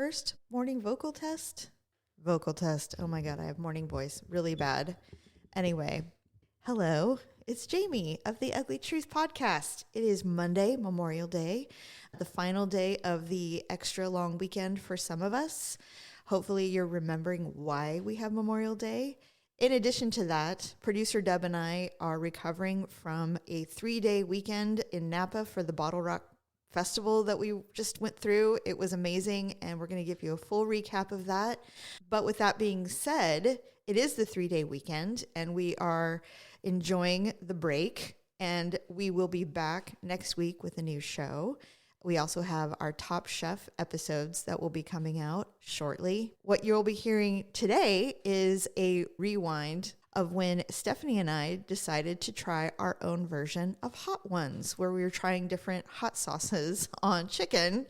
first morning vocal test. Vocal test. Oh my God, I have morning voice really bad. Anyway, hello, it's Jamie of the Uglee Truth podcast. It is Monday, Memorial Day, the final day of the extra long weekend for some of us. Hopefully you're remembering why we have Memorial Day. In addition to that, producer Deb and I are recovering from a 3-day weekend in Napa for the Bottle Rock Festival that we just went through. It was amazing, and we're going to give you a full recap of that. But with that being said, it is the 3-day weekend, and we are enjoying the break, and we will be back next week with a new show. We also have our Top Chef episodes that will be coming out shortly. What you'll be hearing today is a rewind of when Stephanie and I decided to try our own version of Hot Ones, where we were trying different hot sauces on chicken,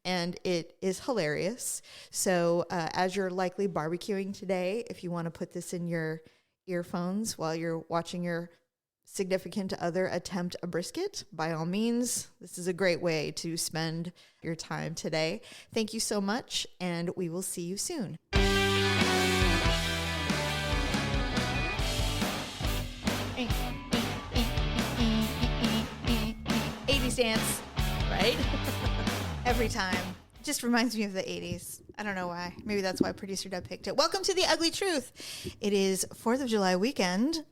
and it is hilarious. So as you're likely barbecuing today, if you want to put this in your earphones while you're watching your significant other attempt a brisket, by all means, this is a great way to spend your time today. Thank you so much, and we will see you soon. 80s dance, right? Every time. Just reminds me of the 80s. I don't know why. Maybe that's why producer Deb picked it. Welcome to the Ugly Truth. It is 4th of July weekend.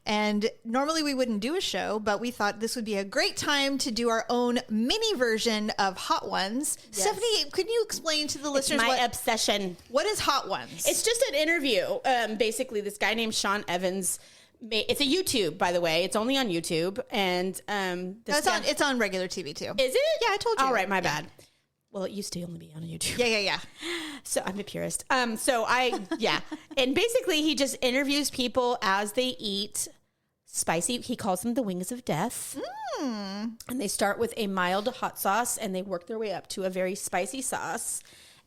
And normally we wouldn't do a show, but we thought this would be a great time to do our own mini version of Hot Ones. Yes. Stephanie, could you explain to the listeners obsession? What is Hot Ones? It's just an interview. Basically, this guy named Sean Evans. It's a YouTube, by the way. It's only on YouTube, and it's on regular TV too. Is it? Yeah, I told you. All right, my bad. Well, it used to only be on YouTube. Yeah. So I'm a purist. And basically he just interviews people as they eat spicy. He calls them the wings of death. And they start with a mild hot sauce and they work their way up to a very spicy sauce.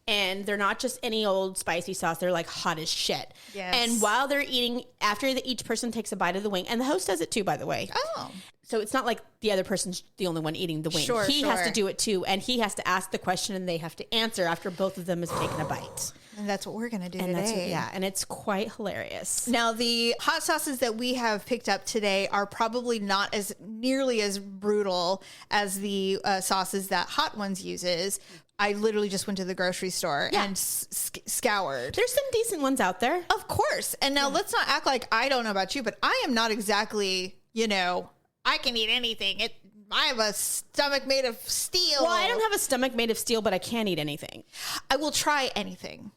And they're not just any old spicy sauce. They're like hot as shit. Yes. And while they're eating, after each person takes a bite of the wing, and the host does it too, by the way. Oh. So it's not like the other person's the only one eating the wing. Sure. He has to do it too. And he has to ask the question and they have to answer after both of them has taken a bite. And that's what we're going to do today. And it's quite hilarious. Now, the hot sauces that we have picked up today are probably not as nearly as brutal as the sauces that Hot Ones uses. I literally just went to the grocery store and scoured. There's some decent ones out there. Of course. And now let's not act like I don't know about you, but I am not exactly, I can eat anything. I have a stomach made of steel. Well, I don't have a stomach made of steel, but I can eat anything. I will try anything.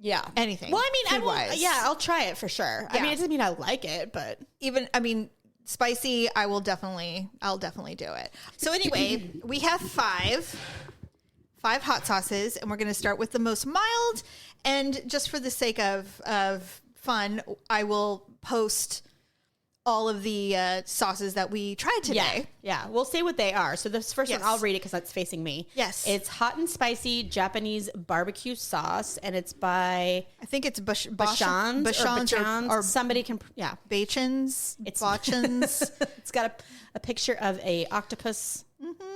Yeah. Anything. Well, I'll try it for sure. Yeah. I mean, it doesn't mean I like it, but spicy, I'll definitely do it. So anyway, we have five hot sauces, and we're going to start with the most mild. And just for the sake of fun, I will post all of the sauces that we tried today. Yeah, we'll say what they are. So this first one, I'll read it because that's facing me. Yes. It's hot and spicy Japanese barbecue sauce, and it's by... I think it's Bachans, or somebody can... Yeah. Bachans. It's Bachans. It's got a picture of a octopus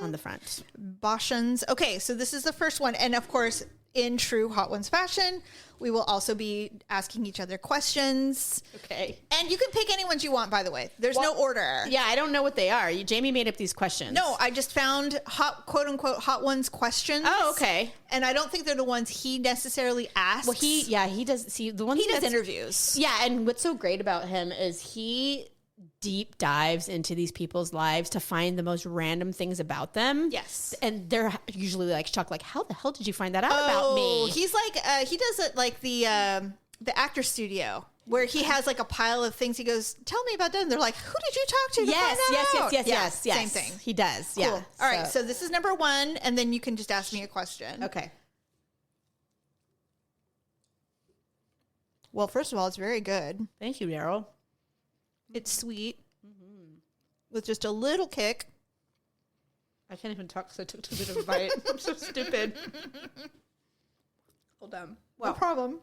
on the front. Bachans. Okay, so this is the first one. And of course, in true Hot Ones fashion, we will also be asking each other questions. Okay. And you can pick any ones you want, by the way. There's no order. Yeah, I don't know what they are. Jamie made up these questions. No, I just found quote unquote Hot Ones questions. Oh, okay. And I don't think they're the ones he necessarily asks. Well, he does. See, the ones he does interviews. Yeah, and what's so great about him is he deep dives into these people's lives to find the most random things about them. Yes. And they're usually like shocked, like, how the hell did you find that out about me? He's like, he does it like the actor studio where he has like a pile of things. He goes, tell me about that. And they're like, who did you talk to Yes. Same thing. He does. Cool. Yeah. All right. So this is number one. And then you can just ask me a question. Okay. Well, first of all, it's very good. Thank you, Daryl. It's sweet with just a little kick. I can't even talk because I took too big of a bite. I'm so stupid. Hold on. No problem.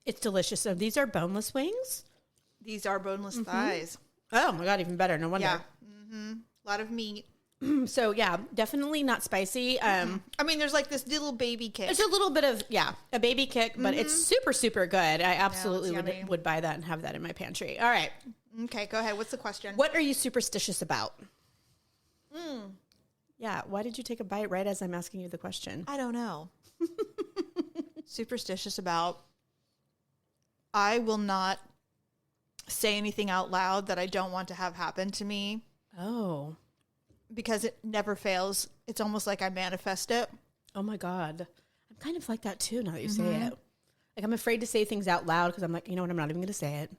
It's delicious. So these are boneless wings? These are boneless thighs. Oh my God, even better. No wonder. Yeah. A lot of meat. So yeah, definitely not spicy. I mean, there's like this little baby kick. There's a little bit of, a baby kick, but it's super, super good. I absolutely yummy. would buy that and have that in my pantry. All right. Okay, go ahead. What's the question? What are you superstitious about? Yeah, why did you take a bite right as I'm asking you the question? I don't know. Superstitious about, I will not say anything out loud that I don't want to have happen to me. Oh. Because it never fails. It's almost like I manifest it. Oh my God. I'm kind of like that too now that you say it. Like I'm afraid to say things out loud because I'm like, you know what, I'm not even going to say it.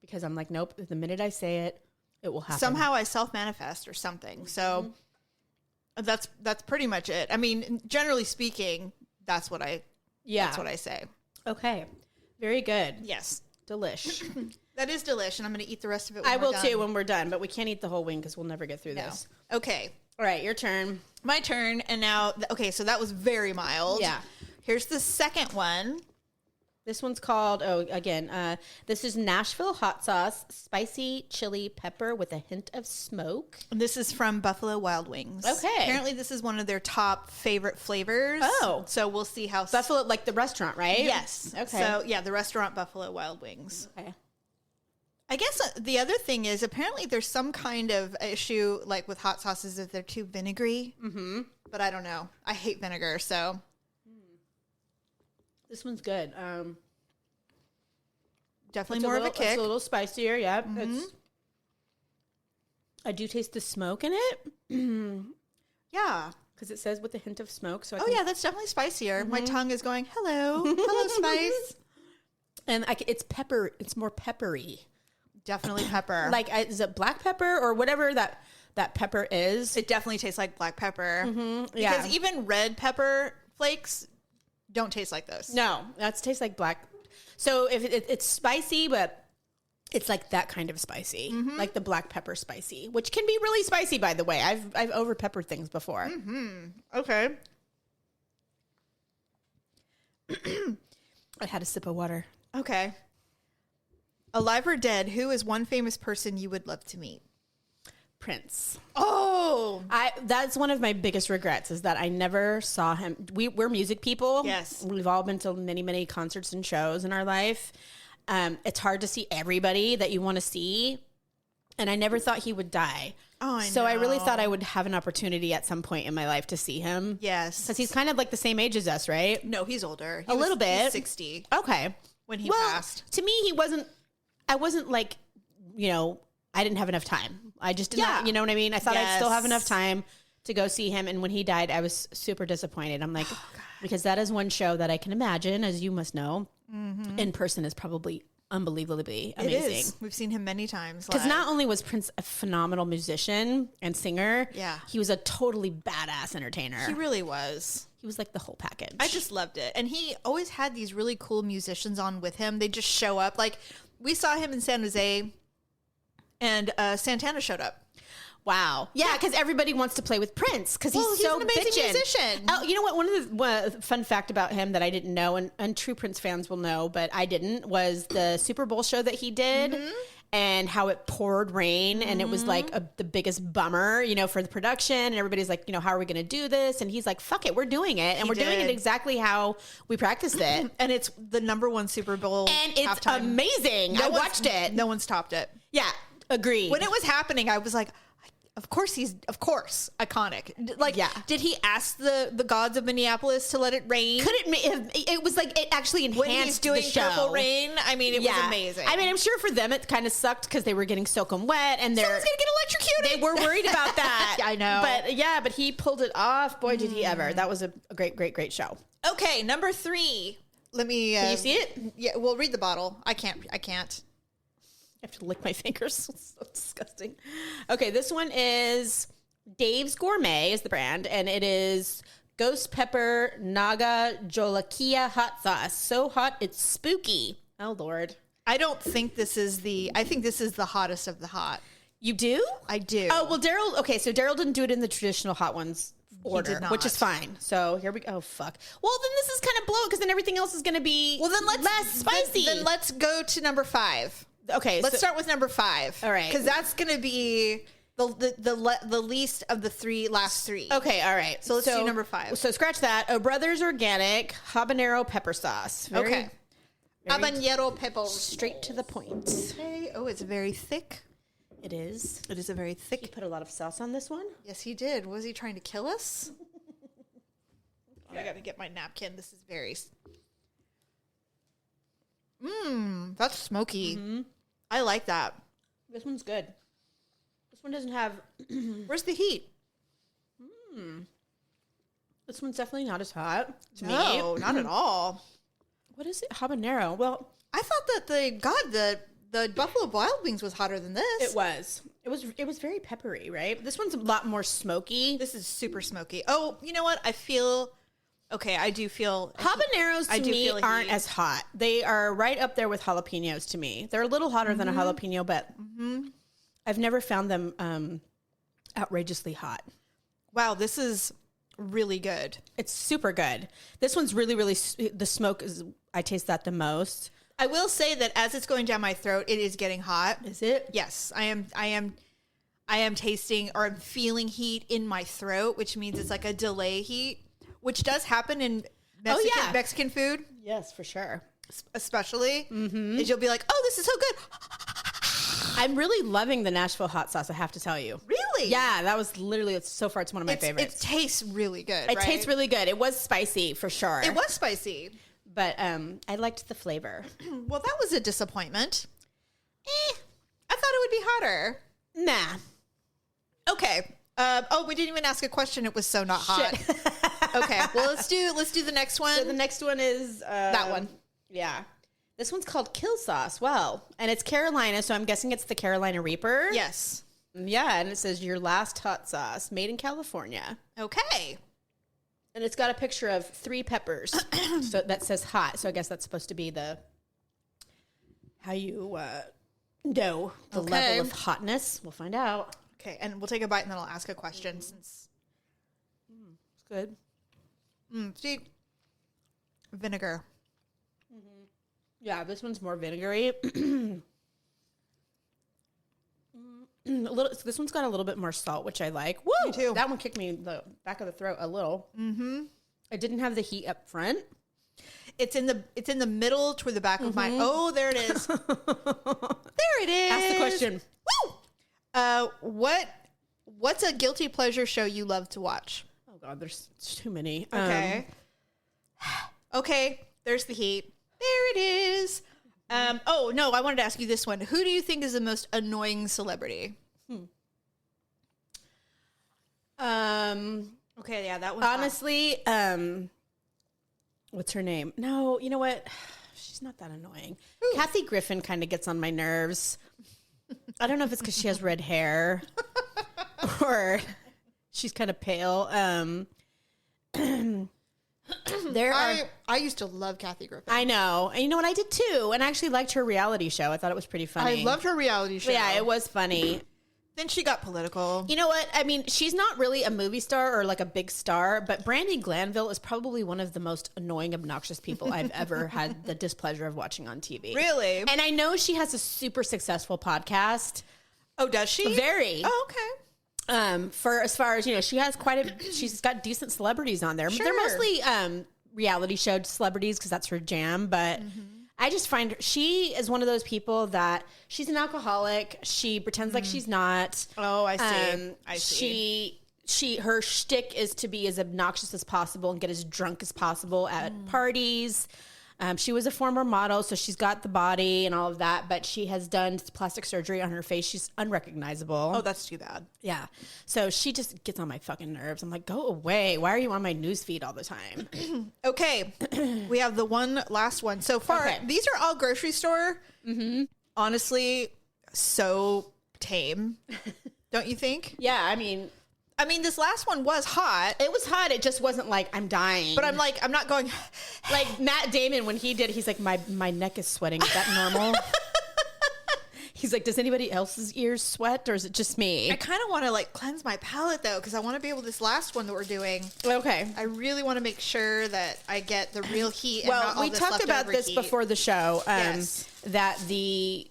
Because I'm like, nope, the minute I say it, it will happen. Somehow I self-manifest or something. So that's pretty much it. I mean, generally speaking, that's what I say. Okay. Very good. Yes. Delish. That is delish, and I'm going to eat the rest of it I will too when we're done, but we can't eat the whole wing because we'll never get through this. Okay. All right, your turn. My turn, and now, okay, so that was very mild. Yeah. Here's the second one. This one's called, this is Nashville hot sauce, spicy chili pepper with a hint of smoke. And this is from Buffalo Wild Wings. Okay. Apparently, this is one of their top favorite flavors. Oh. So we'll see how... Buffalo, like the restaurant, right? Yes. Okay. So, yeah, the restaurant Buffalo Wild Wings. Okay. I guess the other thing is apparently there's some kind of issue like with hot sauces if they're too vinegary. Mm-hmm. But I don't know. I hate vinegar, so... This one's good. Definitely more of a kick. It's a little spicier, yeah. I do taste the smoke in it. Yeah. Because it says with a hint of smoke. So yeah, that's definitely spicier. My tongue is going, hello. Hello, spice. And it's pepper. It's more peppery. Definitely pepper. Like, is it black pepper or whatever that pepper is? It definitely tastes like black pepper. Mm-hmm. Yeah. Because even red pepper flakes don't taste like those. No, that tastes like black. So if it's spicy, but it's like that kind of spicy, like the black pepper spicy, which can be really spicy, by the way. I've over peppered things before. Okay. I had a sip of water. Okay. Alive or dead, who is one famous person you would love to meet? Prince. Oh, That's one of my biggest regrets is that I never saw him. We're music people. Yes. We've all been to many, many concerts and shows in our life. It's hard to see everybody that you want to see. And I never thought he would die. Oh, I So I really know. thought I would have an opportunity at some point in my life to see him. yes. Because he's kind of like the same age as us, right? No, he's older. A little bit. He's 60 Okay. when he passed. To me, I wasn't like, I didn't have enough time. I just did not, you know what I mean? I thought I'd still have enough time to go see him. And when he died, I was super disappointed. I'm like, because that is one show that I can imagine, as you must know, in person is probably unbelievably amazing. It is. We've seen him many times. Because not only was Prince a phenomenal musician and singer, he was a totally badass entertainer. He really was. He was like the whole package. I just loved it. And he always had these really cool musicians on with him. They just show up. Like, we saw him in San Jose, and Santana showed up. Wow. Yeah, because everybody wants to play with Prince because he's so an amazing bitchin'. musician. Oh, you know what? One of the fun fact about him that I didn't know, and true Prince fans will know, but I didn't, was the Super Bowl show that he did and how it poured rain. And it was like the biggest bummer, for the production. And everybody's like, how are we going to do this? And he's like, fuck it, we're doing it. And we're doing it exactly how we practiced it. And it's the #1 Super Bowl. And it's halftime. amazing. I watched it. No one's topped it. Yeah, agreed. When it was happening, I was like, of course, iconic. Like, did he ask the gods of Minneapolis to let it rain? Could it was like it actually enhanced when he's doing the show. Purple Rain? I mean, it was amazing. I mean, I'm sure for them it kind of sucked because they were getting soaking wet and someone's gonna get electrocuted. They were worried about that. I know, but he pulled it off. Boy, did he ever! That was a great show. Okay, number 3. Let me. Can you see it? Yeah, well, read the bottle. I can't. I have to lick my fingers. It's so disgusting. Okay, this one is Dave's Gourmet is the brand, and it is Ghost Pepper Naga Jolakia hot sauce. So hot, it's spooky. Oh, Lord. I don't think this is I think this is the hottest of the hot. You do? I do. Oh, well, Daryl, okay, so Daryl didn't do it in the traditional hot ones order, did not. which is fine. So here we go. Oh, fuck. Well, then this is kind of blow because then everything else is going to be less spicy. Then let's go to number 5. Okay. Let's start with number 5. All right. Because that's going to be The least of the last three. Okay, all right. So let's do number 5. So scratch that. Oh Brothers Organic habanero pepper sauce. Okay. Habanero pepper. Straight to the point. Okay. Oh, it's very thick. It is. It is a very He thick. put a lot of sauce on this one. Yes, he did. Was he trying to kill us? I got to get my napkin. This is very... that's smoky. Mm-hmm. I like that. This one's good. This one doesn't have... Where's the heat? This one's definitely not as hot to me. No, not at all. What is it? Habanero. Well, I thought that the Buffalo Wild Wings was hotter than this. it was. It was very peppery, right? This one's a lot more smoky. This is super smoky. Oh, you know what? I feel... Okay, I do feel... Habaneros I to do me feel a aren't heat. as hot. They are right up there with jalapenos to me. They're a little hotter than a jalapeno, but I've never found them outrageously hot. Wow, this is really good. It's super good. This one's really, really, the smoke is, I taste that the most. I will say that as it's going down my throat, it is getting hot. Is it? Yes, I am tasting or I'm feeling heat in my throat, which means it's like a delay heat, which does happen in Mexican food, Yes, for sure. especially. Is you'll be like, oh, this is so good. I'm really loving the Nashville hot sauce, I have to tell you. Really? Yeah, that was literally, so far, it's one of my favorites. It tastes really good. It tastes really good. It was spicy for sure. It was spicy. But I liked the flavor. Well, that was a disappointment. I thought it would be hotter. Nah. Okay. We didn't even ask a question. It was so not hot. Okay. Well, let's do the next one. So the next one is that one. Yeah. This one's called Kill Sauce. Wow. And it's Carolina, so I'm guessing it's the Carolina Reaper. Yes. Yeah, and it says your last hot sauce made in California. Okay. And it's got a picture of 3 peppers. So that says hot. So I guess that's supposed to be how you know the level of hotness. We'll find out. Okay, and we'll take a bite and then I'll ask a question since It's good. see vinegar. Yeah, this one's more vinegary. This one's got a little bit more salt, which I like. Woo! Me too. That one kicked me in the back of the throat a little. I didn't have the heat up front. It's in the middle toward the back of my. Oh, there it is. There it is. Ask the question. Woo! What's a guilty pleasure show you love to watch? Oh God, there's too many. Okay. Okay. There's the heat. There it is. Oh no, I wanted to ask you this one. Who do you think is the most annoying celebrity? Okay, yeah, that one. Honestly, what's her name? No, you know what? She's not that annoying. Ooh. Kathy Griffin kind of gets on my nerves. I don't know if it's because she has red hair or she's kind of pale. I used to love Kathy Griffin. I know. And you know what? I did too. And I actually liked her reality show. I thought it was pretty funny. I loved her reality show. Yeah, it was funny. Then she got political. You know what? I mean, she's not really a movie star or like a big star, but Brandi Glanville is probably one of the most annoying, obnoxious people I've ever had the displeasure of watching on TV. Really? And I know she has a super successful podcast. Oh, does she? Very. Oh, okay. For as far as, you know, she's got decent celebrities on there. Sure. They're mostly reality show celebrities because that's her jam, but I just find she is one of those people that she's an alcoholic. She pretends like she's not. Oh, I see. I see. Her shtick is to be as obnoxious as possible and get as drunk as possible at parties. She was a former model, so she's got the body and all of that, but she has done plastic surgery on her face. She's unrecognizable. Oh, that's too bad. Yeah. So she just gets on my fucking nerves. I'm like, go away. Why are you on my newsfeed all the time? Okay. We have the last one. So far, these are all grocery store. Honestly, so tame. Don't you think? Yeah, I mean, this last one was hot. it was hot. It just wasn't like I'm dying. But I'm not going. like Matt Damon when he did, he's like, my neck is sweating. Is that normal? He's like, does anybody else's ears sweat or is it just me? I kind of want to cleanse my palate though, because I want to be able this last one that we're doing. Okay. I really want to make sure that I get the real heat. And Well, not all we this talked about leftover this heat. before the show. Yes. That the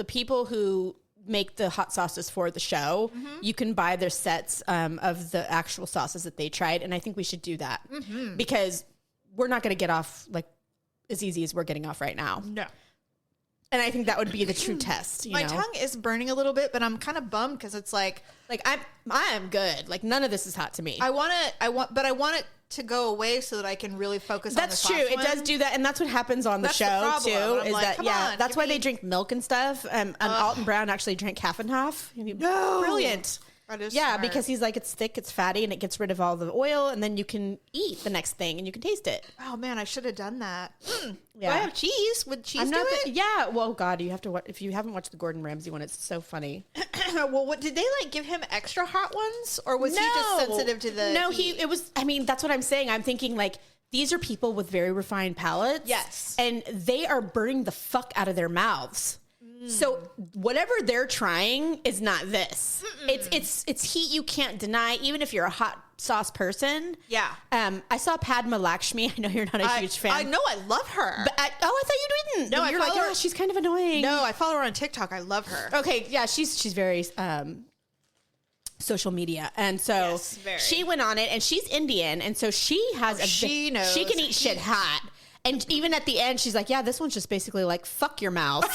people who make the hot sauces for the show, you can buy their sets of the actual sauces that they tried. And I think we should do that because we're not going to get off like as easy as we're getting off right now. No. And I think that would be the true test. My tongue is burning a little bit, but I'm kind of bummed because it's like I am good. Like none of this is hot to me. I want it to go away so that I can really focus on That's true. It does do that. And that's what happens on the show too. Is that, that's why they drink milk and stuff. And Alton Brown actually drank half and half. No. Brilliant. Smart. Because he's like, it's thick, it's fatty, and it gets rid of all the oil, and then you can eat the next thing, and you can taste it. Oh man, I should have done that. Yeah. Do I have cheese? Would cheese do it? Yeah. Well, God, you have to watch. If you haven't watched the Gordon Ramsay one, it's so funny. Well, what did they like? Give him extra hot ones, or was he just sensitive to the? No, heat? it was. I mean, that's what I'm saying. I'm thinking like these are people with very refined palates. Yes, and they are burning the fuck out of their mouths. So whatever they're trying is not this. It's heat you can't deny, even if you're a hot sauce person. Yeah. I saw Padma Lakshmi. I know you're not a huge fan. I know, I love her. But I thought you didn't. No, you're like, oh, she's kind of annoying. No, I follow her on TikTok. I love her. Okay, yeah, she's very social media, and so she went on it, and she's Indian, and so she has she can eat shit hot. And even at the end, she's like, yeah, this one's just basically like, fuck your mouth.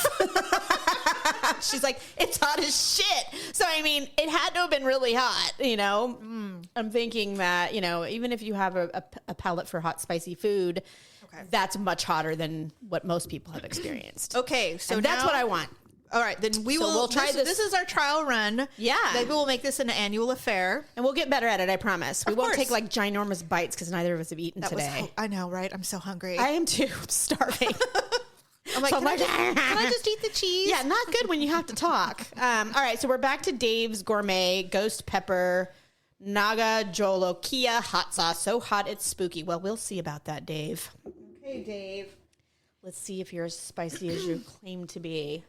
She's like, it's hot as shit. So, I mean, it had to have been really hot, you know? I'm thinking that, you know, even if you have a palate for hot, spicy food, that's much hotter than what most people have experienced. Okay, so that's what I want. All right, then we'll try this. This is our trial run. Yeah. Maybe we'll make this an annual affair. And we'll get better at it, I promise. We won't take like ginormous bites because neither of us have eaten today. I know, right? I'm so hungry. I am too. I'm starving. I'm like, can I just eat the cheese? Yeah, not good when you have to talk. All right, so we're back to Dave's Gourmet Ghost Pepper Naga Jolokia hot sauce. So hot it's spooky. Well, we'll see about that, Dave. Okay, Dave. Let's see if you're as spicy as you claim to be.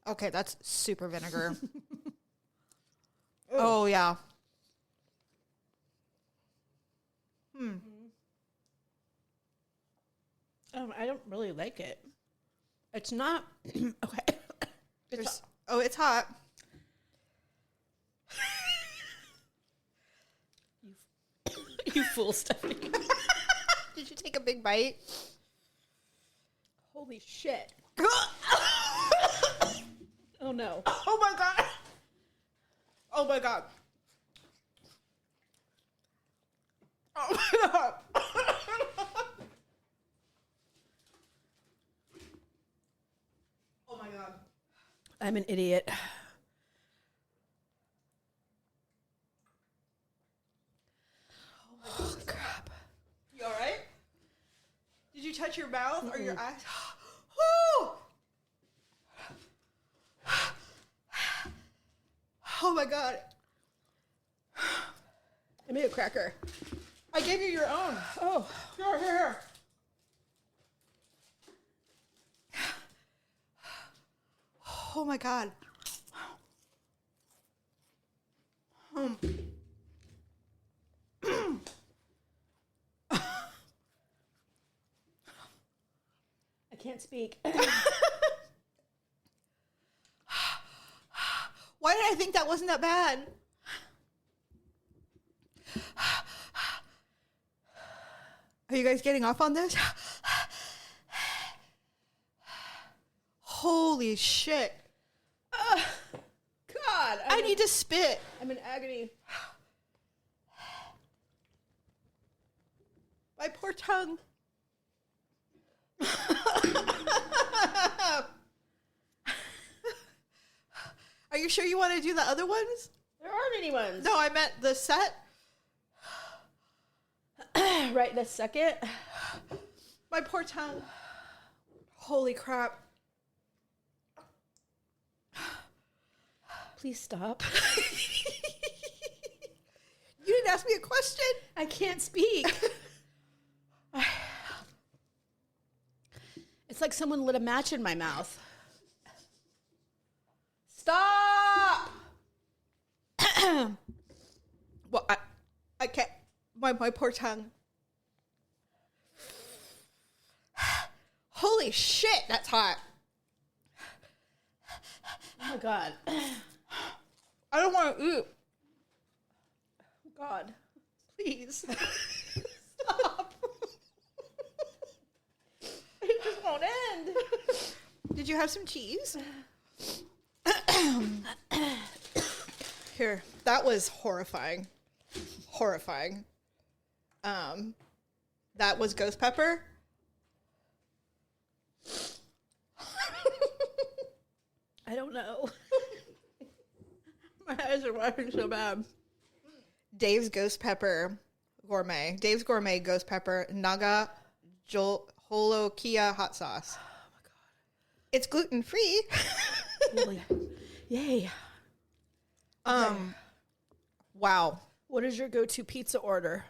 Okay, that's super vinegar. Oh, yeah. I don't really like it. It's not... okay. It's hot. You fool, Stephanie. Did you take a big bite? Holy shit. Oh, no. Oh, my God. Oh, my God. Oh, my God. Oh, my God. I'm an idiot. Oh, crap. You all right? Did you touch your mouth or your eyes? Oh! Oh my God. I made a cracker. I gave you your own. Oh. Here. Oh my God. I can't speak. Why did I think that wasn't that bad? Are you guys getting off on this? Holy shit. God. I need to spit. I'm in agony. My poor tongue. Are you sure you want to do the other ones? There aren't any ones. No, I meant the set. Right this second. My poor tongue. Holy crap. Please stop. You didn't ask me a question. I can't speak. It's like someone lit a match in my mouth. Stop! Well, I can't. My poor tongue. Holy shit, that's hot. Oh my God. I don't want to eat. God, please stop. It just won't end. Did you have some cheese? Here, that was horrifying. Horrifying. That was ghost pepper. I don't know. My eyes are watering so bad. Dave's Ghost Pepper Gourmet. Dave's Gourmet Ghost Pepper Naga Holokia Hot Sauce. Oh my God. It's gluten free. Yay. Wow. What is your go-to pizza order?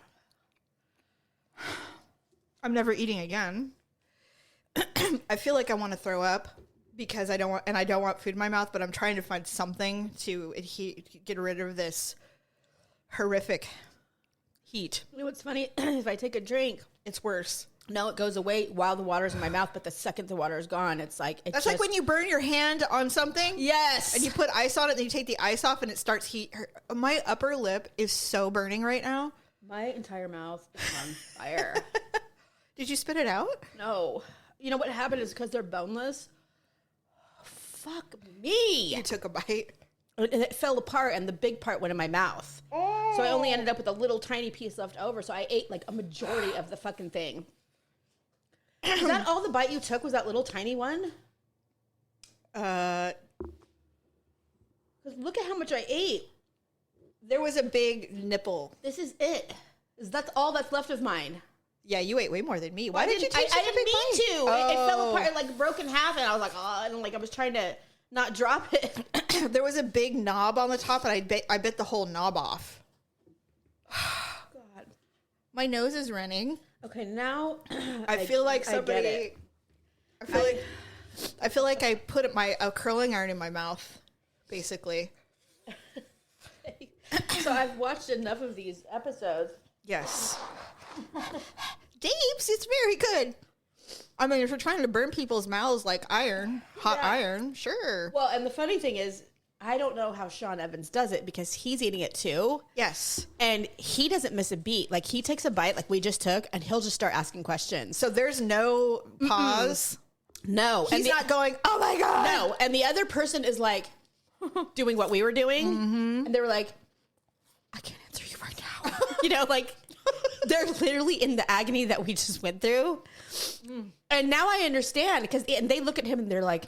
I'm never eating again. I feel like I want to throw up because I don't want food in my mouth, but I'm trying to find something to get rid of this horrific heat. You know what's funny? If I take a drink, It's worse. no, it goes away while the water's in my mouth, but the second the water is gone, it's like... That's like when you burn your hand on something. Yes! And you put ice on it, then you take the ice off and it starts heat. My upper lip is so burning right now. My entire mouth is on fire. Did you spit it out? No. You know what happened is because they're boneless. Fuck me. You took a bite. And it fell apart and the big part went in my mouth. Oh. So I only ended up with a little tiny piece left over. So I ate like a majority of the fucking thing. Is that all the bite you took was that little tiny one? Because look at how much I ate. There was a big nipple. This is it. That's all that's left of mine. Yeah, you ate way more than me. Why did you take I such a big didn't bite? mean to. It fell apart. It like broke in half, and I was like, oh, and like I was trying to not drop it. There was a big knob on the top, and I bit the whole knob off. God. My nose is running. Okay, now I feel like I get it. I feel like I put a curling iron in my mouth, basically. So I've watched enough of these episodes. Yes. Deeps, it's very good. I mean, if you're trying to burn people's mouths like iron, hot iron, sure. Well, and the funny thing is, I don't know how Sean Evans does it because he's eating it too. Yes. And he doesn't miss a beat. Like he takes a bite like we just took and he'll just start asking questions. So there's no pause. No. He's not going, oh my God. No. And the other person is like doing what we were doing. Mm-hmm. And they were like, I can't answer you right now. You know, like they're literally in the agony that we just went through. And now I understand because they look at him and they're like,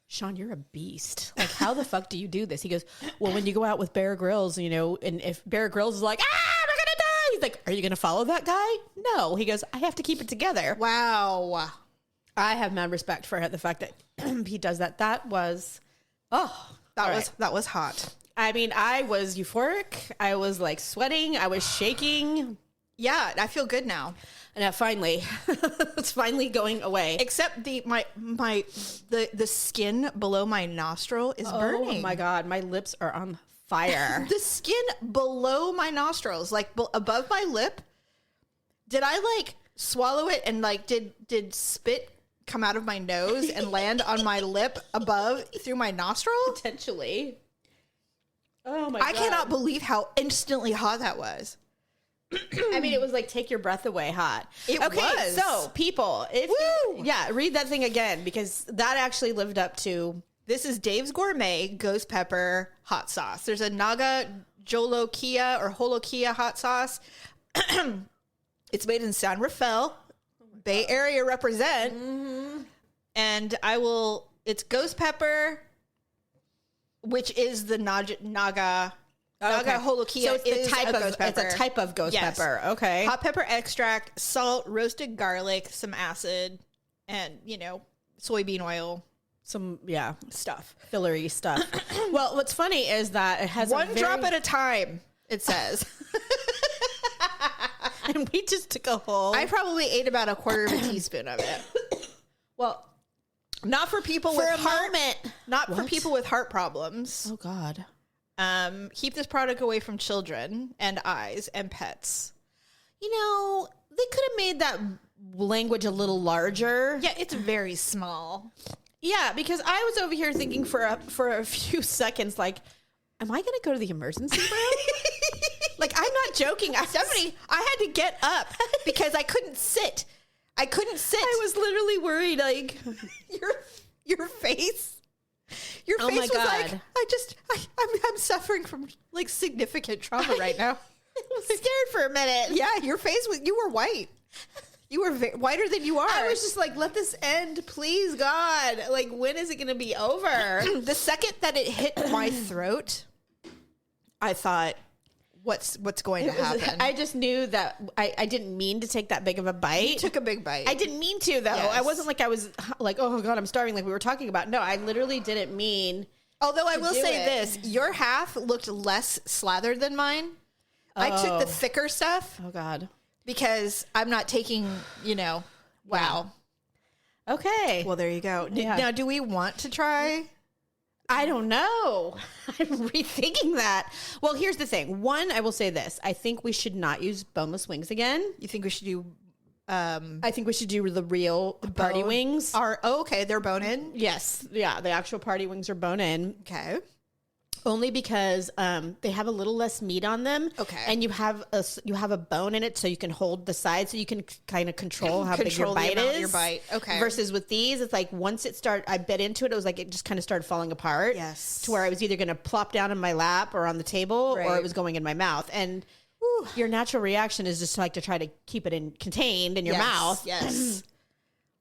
Sean, you're a beast. Like, how the fuck do you do this? He goes, well, when you go out with Bear Grylls, you know, and if Bear Grylls is like, we're going to die. He's like, are you going to follow that guy? No. He goes, I have to keep it together. Wow. I have mad respect for the fact that he does that. That was, that was hot. I mean, I was euphoric. I was like sweating. I was shaking. Yeah, I feel good now. And finally, it's finally going away. Except the skin below my nostril is burning. Oh my God, my lips are on fire. The skin below my nostrils, like above my lip. Did I like swallow it and like did spit come out of my nose and land on my lip above through my nostril? Potentially. Oh my God. I cannot believe how instantly hot that was. I mean, it was like take your breath away hot. It was. So people, read that thing again because that actually lived up to. This is Dave's Gourmet Ghost Pepper Hot Sauce. There's a Naga Jolokia or Holokia hot sauce. It's made in San Rafael, Bay Area represent. Mm-hmm. And it's ghost pepper, which is the Naga Holokia. So it's a type of ghost pepper. Okay. Hot pepper extract, salt, roasted garlic, some acid, and, soybean oil. Some, stuff. Fillery stuff. Well, what's funny is that it has one drop at a time, it says. And we just took a whole. I probably ate about a quarter of a teaspoon of it. Well, not for people for with a heart. moment. Not for people with heart problems. Oh God. Keep this product away from children and eyes and pets. They could have made that language a little larger. Yeah, it's very small. Yeah, because I was over here thinking for a few seconds, like, am I going to go to the emergency room? Like, I'm not joking. I had to get up because I couldn't sit. I was literally worried, like, your face. Your Oh face my was God. like, I'm suffering from like significant trauma right now. I was scared for a minute. Yeah, your face was, you were white. You were whiter than you are. I was just like, let this end, please, God. Like, when is it going to be over? The second that it hit my throat, I thought, what's going to happen? I just knew that I didn't mean to take that big of a bite. You took a big bite. I didn't mean to, though. Yes. I wasn't like I was like, oh, God, I'm starving like we were talking about. No, I literally didn't mean. Although I will say it. this, your half looked less slathered than mine. I took the thicker stuff Oh, God. because I'm not taking, wow. Okay. Well, there you go. Yeah. Now, do we want to try? I don't know. I'm rethinking that. Well, here's the thing. One, I will say this. I think we should not use boneless wings again. You think we should do I think we should do the real party wings. Okay, they're bone in? Yes. Yeah, the actual party wings are bone in. Okay. Only because they have a little less meat on them. Okay. And you have a bone in it so you can hold the side so you can kind of control how big your Control the bite amount of is. your bite. Okay. Versus with these, it's like once I bit into it, it was like it just kind of started falling apart. Yes. To where I was either going to plop down in my lap or on the table or Right. it was going in my mouth. And your natural reaction is just like to try to keep it contained in your mouth. Yes.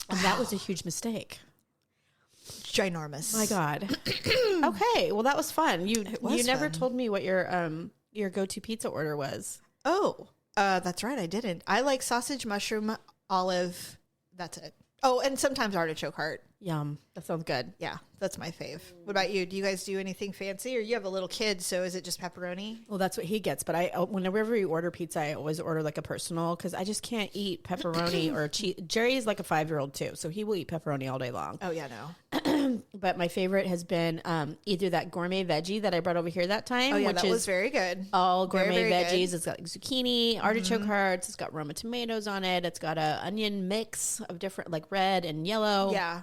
And that was a huge mistake. Ginormous. My God. Okay. Well, that was fun. You never fun. told me what your go-to pizza order was. Oh, that's right. I didn't. I like sausage, mushroom, olive. That's it. Oh, and sometimes artichoke heart. Yum. That sounds good. Yeah, that's my fave. What about you? Do you guys do anything fancy, or you have a little kid? So is it just pepperoni? Well, that's what he gets. But whenever we order pizza, I always order like a personal because I just can't eat pepperoni or cheese. Jerry's like a 5-year-old too, so he will eat pepperoni all day long. Oh yeah, no. But my favorite has been either that gourmet veggie that I brought over here that time. Oh yeah, which that is was very good. all gourmet Very, very veggies. good. It's got like zucchini, artichoke hearts. It's got Roma tomatoes on it. It's got a onion mix of different like red and yellow. Yeah.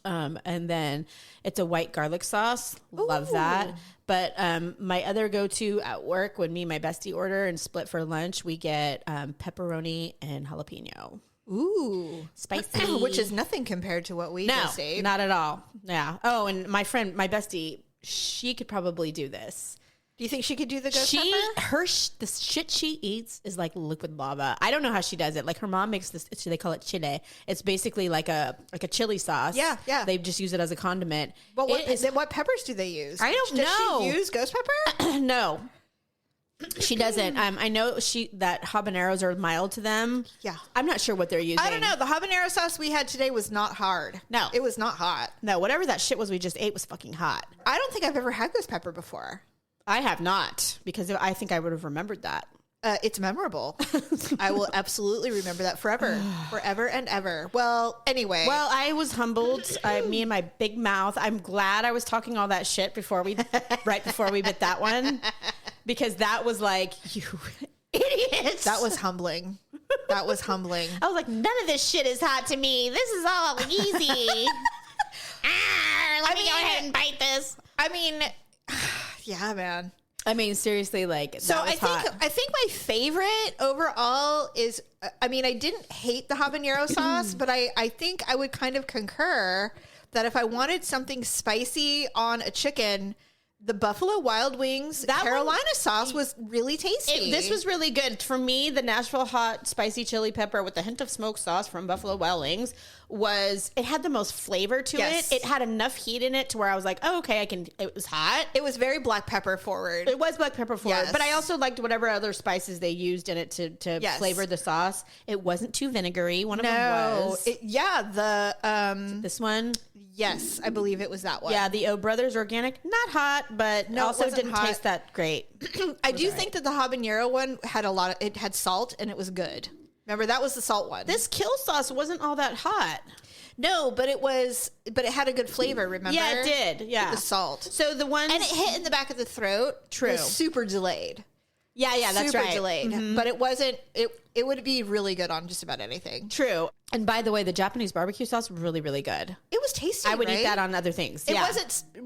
And then it's a white garlic sauce. Love that. But my other go-to at work when me and my bestie order and split for lunch, we get pepperoni and jalapeno. Ooh, Spicy. which is nothing compared to what we just ate. Not at all. Yeah. Oh, and my bestie, she could probably do this. Do you think she could do the ghost pepper? The shit she eats is like liquid lava. I don't know how she does it. Like her mom makes this. They call it chile. It's basically like a chili sauce. Yeah, yeah. They just use it as a condiment. But what peppers do they use? I don't Does know. she use ghost pepper? No, she doesn't. I know that habaneros are mild to them. Yeah. I'm not sure what they're using. I don't know. The habanero sauce we had today was not hard. No. It was not hot. No, whatever that shit was we just ate was fucking hot. I don't think I've ever had ghost pepper before. I have not because I think I would have remembered that. It's memorable. I will absolutely remember that forever. Forever and ever. Well, anyway. Well, I was humbled. Me and my big mouth. I'm glad I was talking all that shit right before we bit that one. Because that was like, you idiots. That was humbling. That was humbling. I was like, none of this shit is hot to me. This is all easy. Let me go ahead and bite this. I mean, yeah, man. I mean, seriously, like, So that was hot. I think my favorite overall is, I mean, I didn't hate the habanero sauce, but I think I would kind of concur that if I wanted something spicy on a chicken, the Buffalo Wild Wings Carolina sauce was really tasty. This was really good. For me, the Nashville hot spicy chili pepper with a hint of smoked sauce from Buffalo Wild Wings it had the most flavor to Yes. it. It had enough heat in it to where I was like, oh, okay, it was hot. It was very black pepper forward. It was black pepper forward, Yes. but I also liked whatever other spices they used in it to Yes. flavor the sauce. It wasn't too vinegary. One of them was. This one. Yes, I believe it was that one. Yeah, the O Brothers Organic. Not hot, but No, it also wasn't didn't hot. taste that great. I do think that the habanero one had it had salt and it was good. Remember, that was the salt one. This kill sauce wasn't all that hot. No, but it had a good flavor, remember? Yeah, it did. Yeah. The salt. So the ones... And it hit in the back of the throat. True. It was super delayed. Yeah, that's super right. delayed. But it wasn't. It would be really good on just about anything. True. And by the way, the Japanese barbecue sauce, really, really good. It was tasty. I would right? eat that on other things. It Yeah.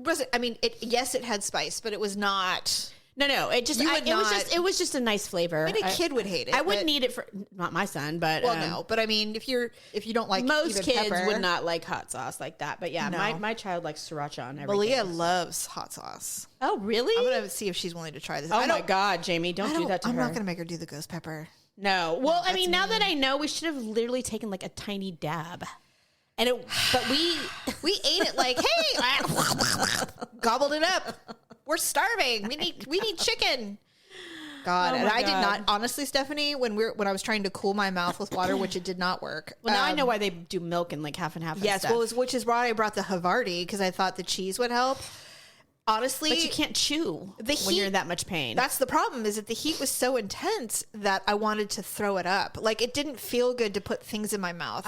wasn't. I mean, yes, it had spice, but it was not. No. It just. It was just a nice flavor. I mean, a kid would hate it. I wouldn't eat it for not my son, but Well, no. But I mean, if you don't like most even kids pepper, would not like hot sauce like that. But yeah, No. my child likes sriracha on everything. Malia loves hot sauce. Oh, really? I'm gonna see if she's willing to try this. Oh my God, Jamie, don't do that to her. I'm not gonna make her do the ghost pepper. No. Well, I mean, now that I know, we should have literally taken like a tiny dab. But we ate it like, hey, gobbled it up. We're starving. We need chicken. God, Oh and my I did God. not honestly, Stephanie. When I was trying to cool my mouth with water, which it did not work. well, now I know why they do milk and like half and half. Yes, and well, stuff. which is why I brought the Havarti because I thought the cheese would help. Honestly, But you can't chew when heat- you're in that much pain. That's the problem. Is that the heat was so intense that I wanted to throw it up. Like it didn't feel good to put things in my mouth.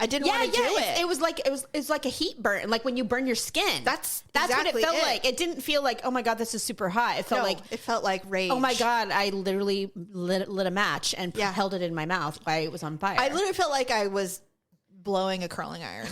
I didn't want to do it. It was like a heat burn, like when you burn your skin. That's exactly what it felt it. like. It didn't feel like, oh my God, this is super hot. It felt like, it felt like rage. oh my God, I literally lit a match and held it in my mouth while it was on fire. I literally felt like I was blowing a curling iron.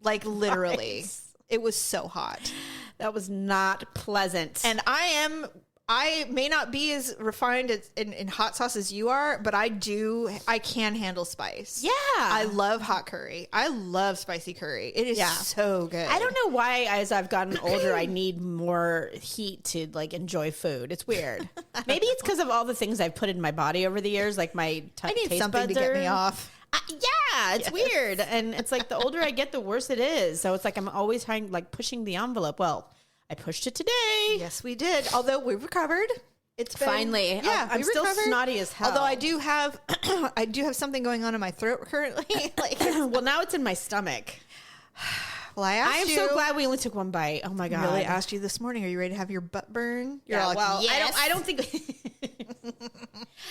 Like literally. Nice. It was so hot. That was not pleasant. And I may not be as refined in hot sauce as you are, but I can handle spice. Yeah. I love hot curry. I love spicy curry. It is so good. I don't know why, as I've gotten older, I need more heat to like enjoy food. It's weird. Maybe it's because of all the things I've put in my body over the years. Like my I need taste something to buds get are- me off. Yeah, it's weird. And it's like the older I get, the worse it is. So it's like I'm always trying, like pushing the envelope. Well, I pushed it today. Yes, we did. Although we've recovered. It's been, Finally. Yeah, I'm we still recovered. snotty as hell. Although I do have something going on in my throat currently. Like, Well, now it's in my stomach. well, I asked I am you. so glad we only took one bite. Oh my I God. really asked you this morning. Are you ready to have your butt burn? You're Yeah, all like, well, yes. I don't think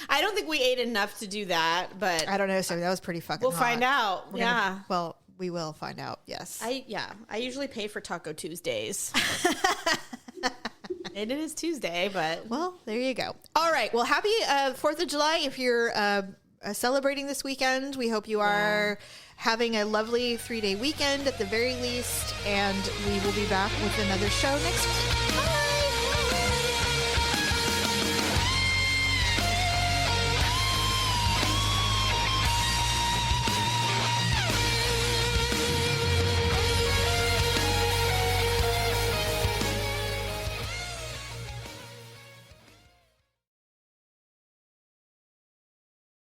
I don't think we ate enough to do that, but I don't know, Stephanie. That was pretty fucking we'll hot. find out. We're Yeah. gonna- well, we will find out. Yes. I usually pay for Taco Tuesdays. And it is Tuesday, but Well, there you go. All right. Well, happy 4th of July. If you're celebrating this weekend, we hope you are having a lovely 3-day weekend at the very least. And we will be back with another show next week. Bye.